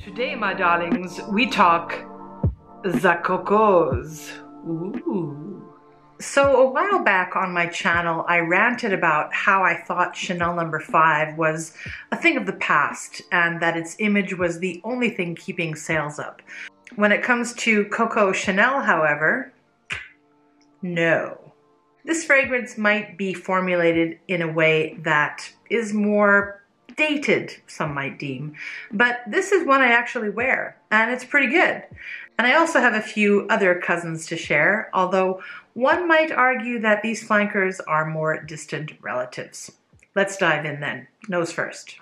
Today, my darlings, we talk the COCOs. Ooh. So a while back on my channel, I ranted about how I thought Chanel No. 5 was a thing of the past and that its image was the only thing keeping sales up. When it comes to Coco Chanel, however, no. This fragrance might be formulated in a way that is more dated, some might deem, but this is one I actually wear, and it's pretty good. And I also have a few other cousins to share, although one might argue that these flankers are more distant relatives. Let's dive in then, nose first.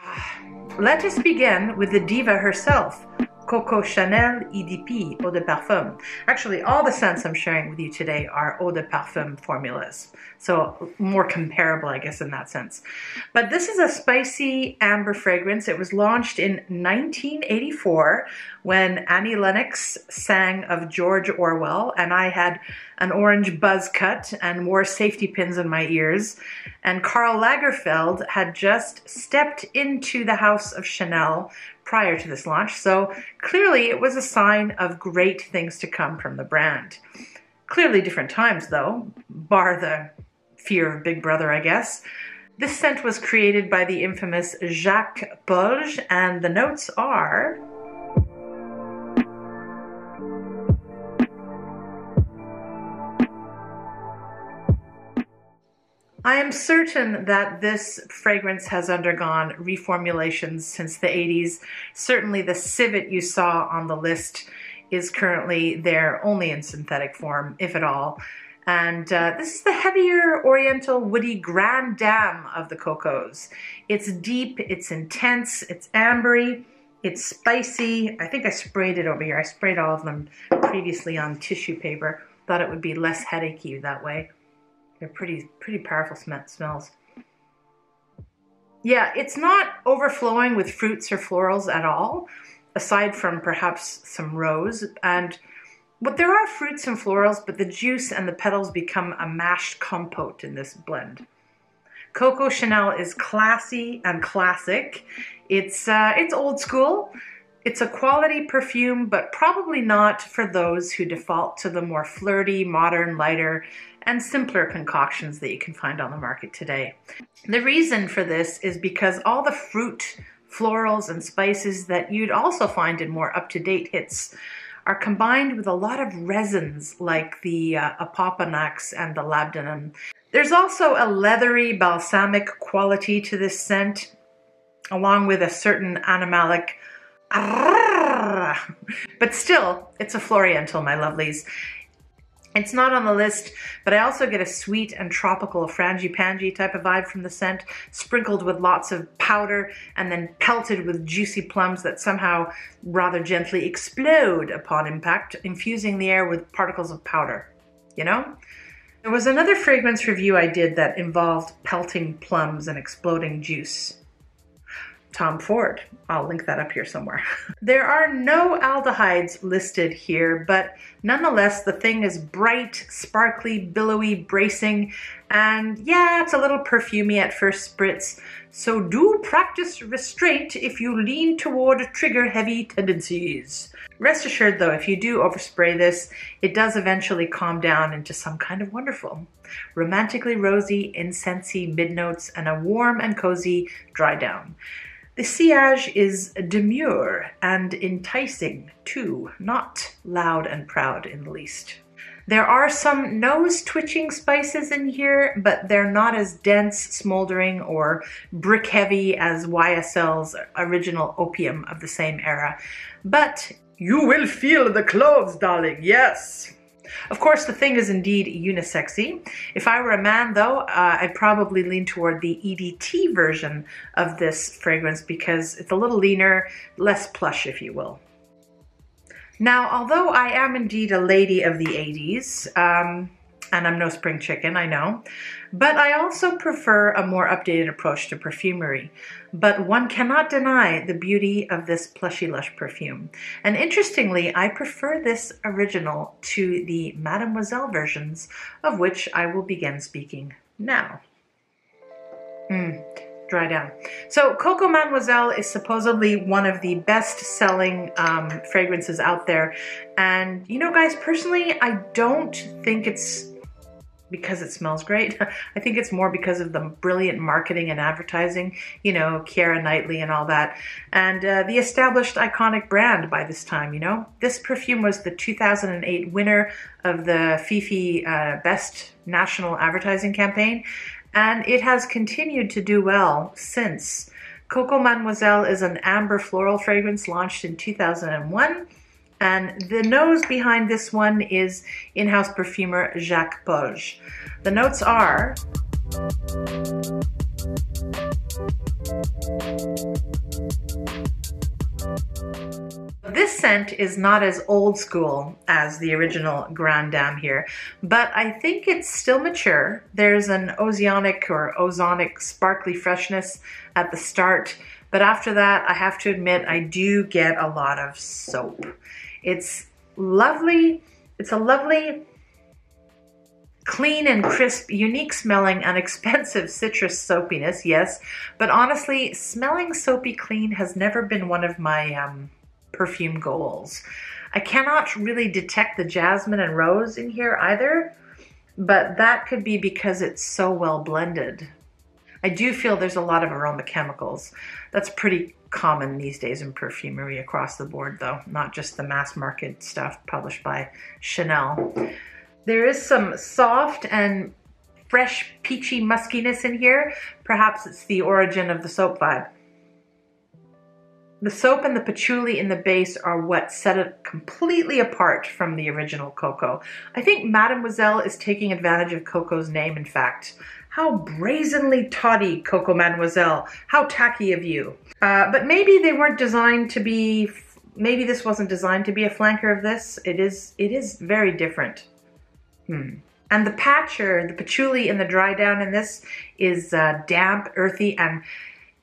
Let us begin with the diva herself, Coco Chanel Edp Eau de Parfum. Actually, all the scents I'm sharing with you today are Eau de Parfum formulas, so more comparable, I guess, in that sense. But this is a spicy amber fragrance. It was launched in 1984 when Annie Lennox sang of George Orwell, and I had an orange buzz cut and wore safety pins in my ears. And Karl Lagerfeld had just stepped into the house of Chanel prior to this launch, so clearly it was a sign of great things to come from the brand. Clearly different times though, bar the fear of Big Brother, I guess. This scent was created by the infamous Jacques Polge, and the notes are I am certain that this fragrance has undergone reformulations since the 80s. Certainly the civet you saw on the list is currently there only in synthetic form, if at all. And this is the heavier oriental woody grand dame of the Cocos. It's deep, it's intense, it's ambery, it's spicy. I think I sprayed it over here. I sprayed all of them previously on tissue paper. Thought it would be less headachy that way. They're pretty powerful smells. Yeah, it's not overflowing with fruits or florals at all, aside from perhaps some rose. But there are fruits and florals, but the juice and the petals become a mashed compote in this blend. Coco Chanel is classy and classic. It's old school. It's a quality perfume, but probably not for those who default to the more flirty, modern, lighter, and simpler concoctions that you can find on the market today. The reason for this is because all the fruit, florals, and spices that you'd also find in more up-to-date hits are combined with a lot of resins like the Apopanax and the Labdanum. There's also a leathery, balsamic quality to this scent, along with a certain animalic but still, it's a floriental, my lovelies. It's not on the list, but I also get a sweet and tropical frangipani type of vibe from the scent, sprinkled with lots of powder and then pelted with juicy plums that somehow rather gently explode upon impact, infusing the air with particles of powder, you know? There was another fragrance review I did that involved pelting plums and exploding juice. Tom Ford. I'll link that up here somewhere. There are no aldehydes listed here, but nonetheless, the thing is bright, sparkly, billowy, bracing, and yeah, it's a little perfumey at first spritz, so do practice restraint if you lean toward trigger-heavy tendencies. Rest assured though, if you do overspray this, it does eventually calm down into some kind of wonderful. Romantically rosy, incensey mid-notes, and a warm and cozy dry down. The sillage is demure and enticing too, not loud and proud in the least. There are some nose-twitching spices in here, but they're not as dense, smoldering, or brick-heavy as YSL's original opium of the same era. But you will feel the cloves, darling, yes! Of course, the thing is indeed unisexy. If I were a man, though, I'd probably lean toward the EDT version of this fragrance because it's a little leaner, less plush, if you will. Now, although I am indeed a lady of the 80s, and I'm no spring chicken, I know, but I also prefer a more updated approach to perfumery. But one cannot deny the beauty of this plushy lush perfume. And interestingly, I prefer this original to the Mademoiselle versions, of which I will begin speaking now. dry down. So Coco Mademoiselle is supposedly one of the best-selling fragrances out there. And you know, guys, personally, I don't think it's because it smells great. I think it's more because of the brilliant marketing and advertising, you know, Keira Knightley and all that. And the established iconic brand by this time, you know. This perfume was the 2008 winner of the Fifi Best National Advertising Campaign. And it has continued to do well since. Coco Mademoiselle is an amber floral fragrance launched in 2001. And the nose behind this one is in-house perfumer Jacques Poge. The notes are this scent is not as old school as the original Grande Dame here, but I think it's still mature. There's an ozonic or ozonic sparkly freshness at the start, but after that, I have to admit, I do get a lot of soap. It's lovely. It's a lovely, clean and crisp, unique smelling and expensive citrus soapiness, yes. But honestly, smelling soapy clean has never been one of my perfume goals. I cannot really detect the jasmine and rose in here either, but that could be because it's so well blended. I do feel there's a lot of aroma chemicals. That's pretty common these days in perfumery across the board though, not just the mass market stuff published by Chanel. There is some soft and fresh peachy muskiness in here. Perhaps it's the origin of the soap vibe. The soap and the patchouli in the base are what set it completely apart from the original Coco. I think Mademoiselle is taking advantage of Coco's name, in fact. How brazenly tawdry, Coco Mademoiselle. How tacky of you. But maybe they weren't designed to be, maybe this wasn't designed to be a flanker of this. It is very different. And the patcher, the patchouli and the dry down in this is damp, earthy, and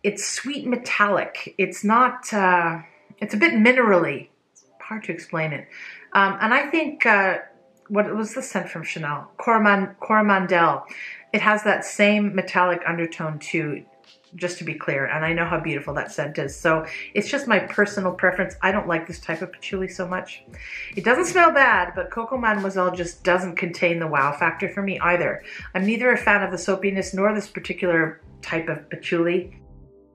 it's sweet metallic. It's not, it's a bit minerally. It's hard to explain it. And I think, what was the scent from Chanel? Coromandel. It has that same metallic undertone too, just to be clear. And I know how beautiful that scent is. So it's just my personal preference. I don't like this type of patchouli so much. It doesn't smell bad, but Coco Mademoiselle just doesn't contain the wow factor for me either. I'm neither a fan of the soapiness nor this particular type of patchouli.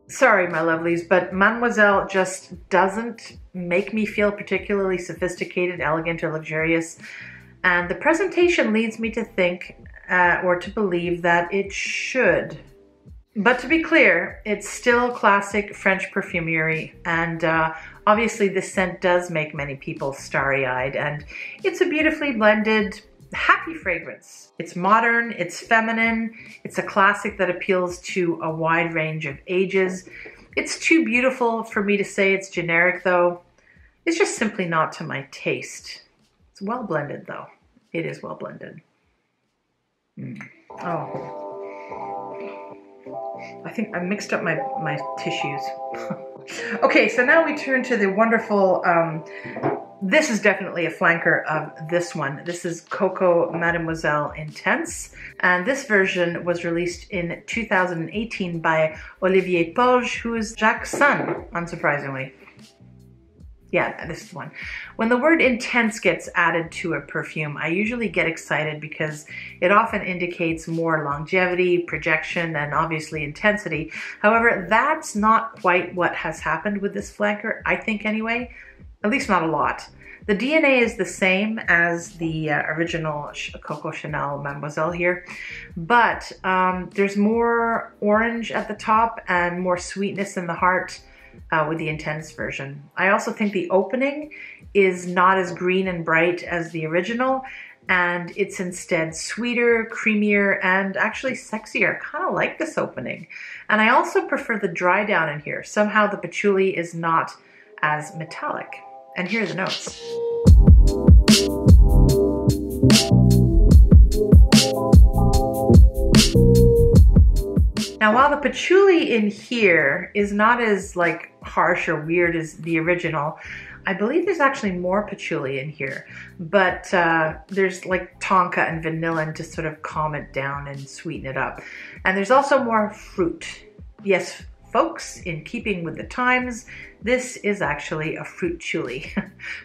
Sorry, my lovelies, but Mademoiselle just doesn't make me feel particularly sophisticated, elegant, or luxurious. And the presentation leads me to think or to believe that it should. But to be clear, it's still classic French perfumery, and obviously this scent does make many people starry-eyed, and it's a beautifully blended, happy fragrance. It's modern, it's feminine, it's a classic that appeals to a wide range of ages. It's too beautiful for me to say it's generic though. It's just simply not to my taste. It's well blended though. It is well blended. Oh. I think I mixed up my tissues. Okay, so now we turn to the wonderful, this is definitely a flanker of this one. This is Coco Mademoiselle Intense. And this version was released in 2018 by Olivier Poge, who is Jacques' son, unsurprisingly. Yeah, this is the one. When the word intense gets added to a perfume, I usually get excited because it often indicates more longevity, projection, and obviously intensity. However, that's not quite what has happened with this flanker, I think anyway, at least not a lot. The DNA is the same as the original Coco Chanel Mademoiselle here, but there's more orange at the top and more sweetness in the heart. With the Intense version. I also think the opening is not as green and bright as the original, and it's instead sweeter, creamier, and actually sexier. I kind of like this opening. And I also prefer the dry down in here. Somehow the patchouli is not as metallic. And here are the notes. Now, while the patchouli in here is not as like harsh or weird as the original, I believe there's actually more patchouli in here, but there's like tonka and vanillin to sort of calm it down and sweeten it up. And there's also more fruit Yes, folks, in keeping with the times, this is actually a fruit chewy,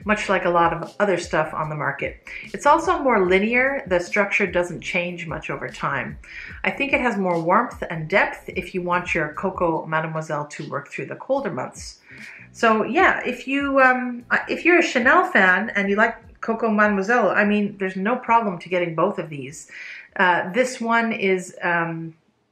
much like a lot of other stuff on the market. It's also more linear. The structure doesn't change much over time. I think it has more warmth and depth if you want your Coco Mademoiselle to work through the colder months. So yeah, if you're a Chanel fan and you like Coco Mademoiselle, I mean, there's no problem to getting both of these. This one is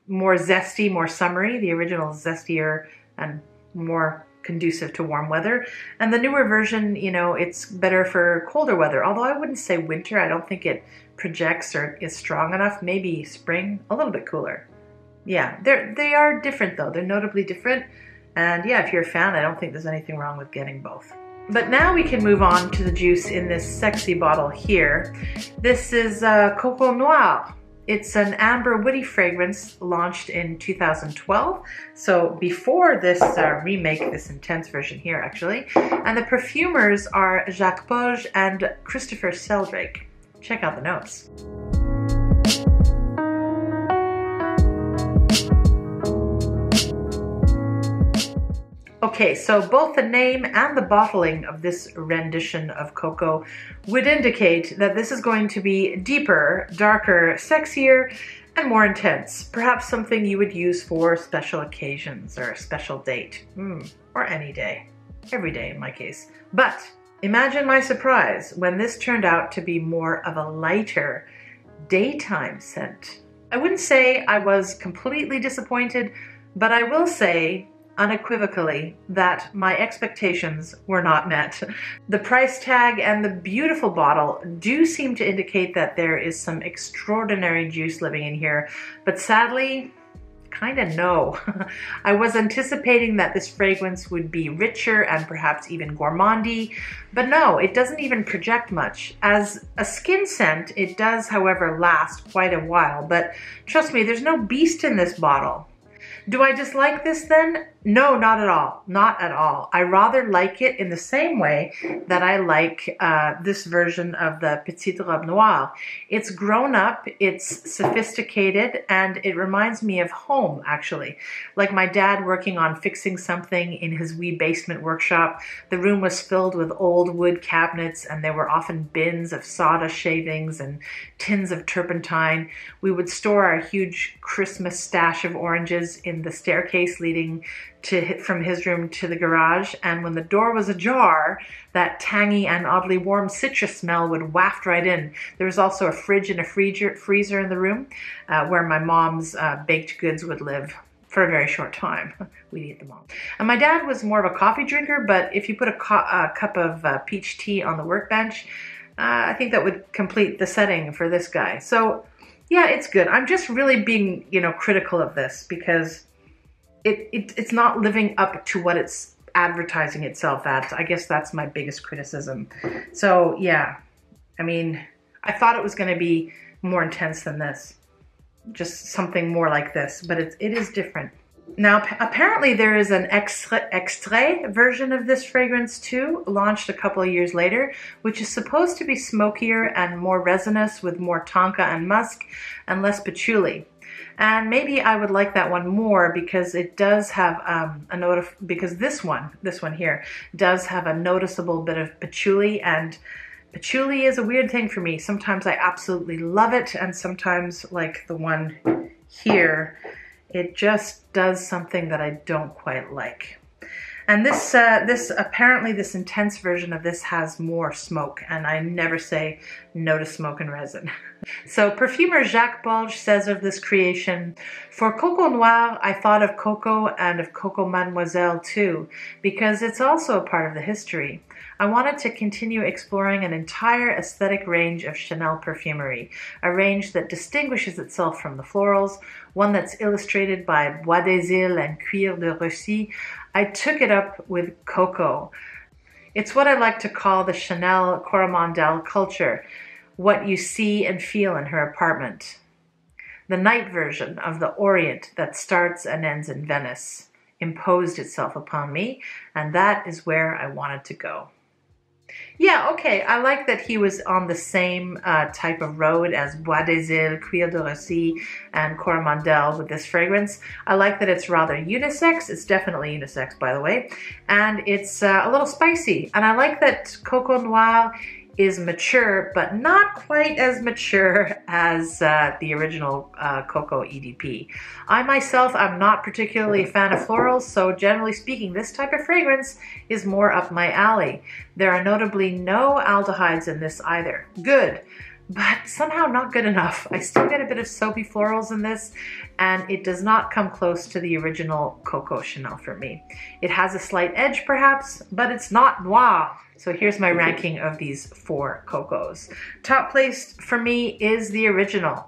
more zesty, more summery. The original is zestier and more conducive to warm weather. And the newer version, you know, it's better for colder weather. Although I wouldn't say winter. I don't think it projects or is strong enough. Maybe spring, a little bit cooler. Yeah, they are different though. They're notably different. And yeah, if you're a fan, I don't think there's anything wrong with getting both. But now we can move on to the juice in this sexy bottle here. This is Coco Noire. It's an amber woody fragrance launched in 2012. So before this remake, this intense version here actually. And the perfumers are Jacques Polge and Christopher Seldrake. Check out the notes. Okay, so both the name and the bottling of this rendition of Coco would indicate that this is going to be deeper, darker, sexier, and more intense. Perhaps something you would use for special occasions or a special date. Or any day. Every day in my case. But imagine my surprise when this turned out to be more of a lighter, daytime scent. I wouldn't say I was completely disappointed, but I will say unequivocally that my expectations were not met. The price tag and the beautiful bottle do seem to indicate that there is some extraordinary juice living in here, but sadly, kind of no. I was anticipating that this fragrance would be richer and perhaps even gourmandy, but no, it doesn't even project much. As a skin scent, it does, however, last quite a while, but trust me, there's no beast in this bottle. Do I dislike this then? No, not at all. Not at all. I rather like it in the same way that I like this version of the Petite Robe Noire. It's grown up, it's sophisticated, and it reminds me of home, actually. Like my dad working on fixing something in his wee basement workshop. The room was filled with old wood cabinets, and there were often bins of sawdust shavings and tins of turpentine. We would store our huge Christmas stash of oranges in the staircase leading from his room to the garage, and when the door was ajar, that tangy and oddly warm citrus smell would waft right in. There was also a fridge and a freezer in the room where my mom's baked goods would live for a very short time. We'd eat them all. And my dad was more of a coffee drinker, but if you put a cup of peach tea on the workbench, I think that would complete the setting for this guy. So yeah, it's good. I'm just really being, you know, critical of this because it's not living up to what it's advertising itself at. I guess that's my biggest criticism. So yeah, I mean, I thought it was going to be more intense than this. Just something more like this, but it is different. Now, apparently there is an extrait version of this fragrance too, launched a couple of years later, which is supposed to be smokier and more resinous with more tonka and musk and less patchouli. And maybe I would like that one more because it does have a note of, because this one here does have a noticeable bit of patchouli, and patchouli is a weird thing for me. Sometimes I absolutely love it, and sometimes, like the one here, it just does something that I don't quite like. And this apparently this intense version of this has more smoke, and I never say no to smoke and resin. So perfumer Jacques Polge says of this creation, "For Coco Noire, I thought of Coco and of Coco Mademoiselle too, because it's also a part of the history. I wanted to continue exploring an entire aesthetic range of Chanel perfumery, a range that distinguishes itself from the florals, one that's illustrated by Bois des Îles and Cuir de Russie. I took it up with Coco. It's what I like to call the Chanel Coromandel culture, what you see and feel in her apartment. The night version of the Orient that starts and ends in Venice imposed itself upon me, and that is where I wanted to go." Yeah, okay. I like that he was on the same type of road as Bois des Îles, Cuir de Russie, and Coromandel with this fragrance. I like that it's rather unisex. It's definitely unisex, by the way. And it's a little spicy. And I like that Coco Noir is mature, but not quite as mature as the original Coco EDP. I myself am not particularly a fan of florals, so generally speaking, this type of fragrance is more up my alley. There are notably no aldehydes in this either. Good, but somehow not good enough. I still get a bit of soapy florals in this, and it does not come close to the original Coco Chanel for me. It has a slight edge perhaps, but it's not noir. So here's my ranking of these 4 Cocos. Top place for me is the original.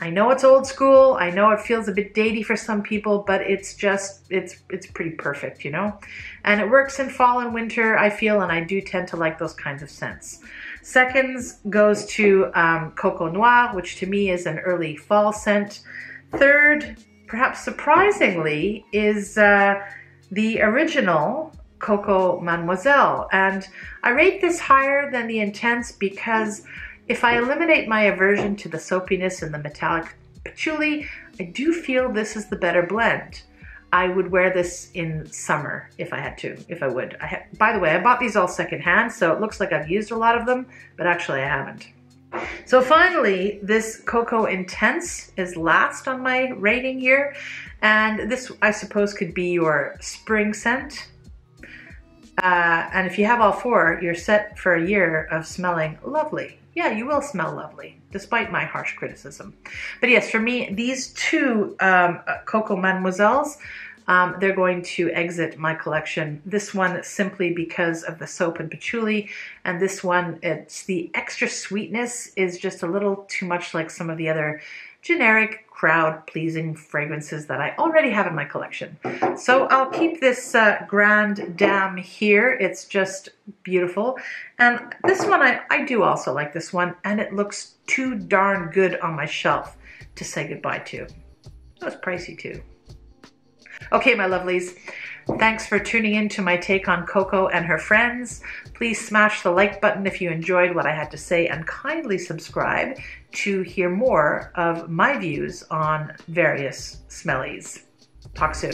I know it's old school, I know it feels a bit datey for some people, but it's just, it's pretty perfect, you know? And it works in fall and winter, I feel, and I do tend to like those kinds of scents. Seconds goes to Coco Noir, which to me is an early fall scent. Third, perhaps surprisingly, is the original Coco Mademoiselle. And I rate this higher than the Intense because if I eliminate my aversion to the soapiness and the metallic patchouli, I do feel this is the better blend. I would wear this in summer if I had to, if I would. By the way, I bought these all secondhand, so it looks like I've used a lot of them, but actually I haven't. So finally, this Coco Intense is last on my rating here. And this, I suppose, could be your spring scent. And if you have all 4, you're set for a year of smelling lovely. Yeah, you will smell lovely, despite my harsh criticism. But yes, for me, these 2 Coco Mademoiselles, they're going to exit my collection. This one simply because of the soap and patchouli, and this one, it's the extra sweetness is just a little too much like some of the other generic crowd-pleasing fragrances that I already have in my collection. So I'll keep this Grande Dame here. It's just beautiful. And this one, I do also like this one, and it looks too darn good on my shelf to say goodbye to. Oh, it's pricey too. Okay, my lovelies, thanks for tuning in to my take on Coco and her friends. Please smash the like button if you enjoyed what I had to say, and kindly subscribe to hear more of my views on various smellies. Talk soon.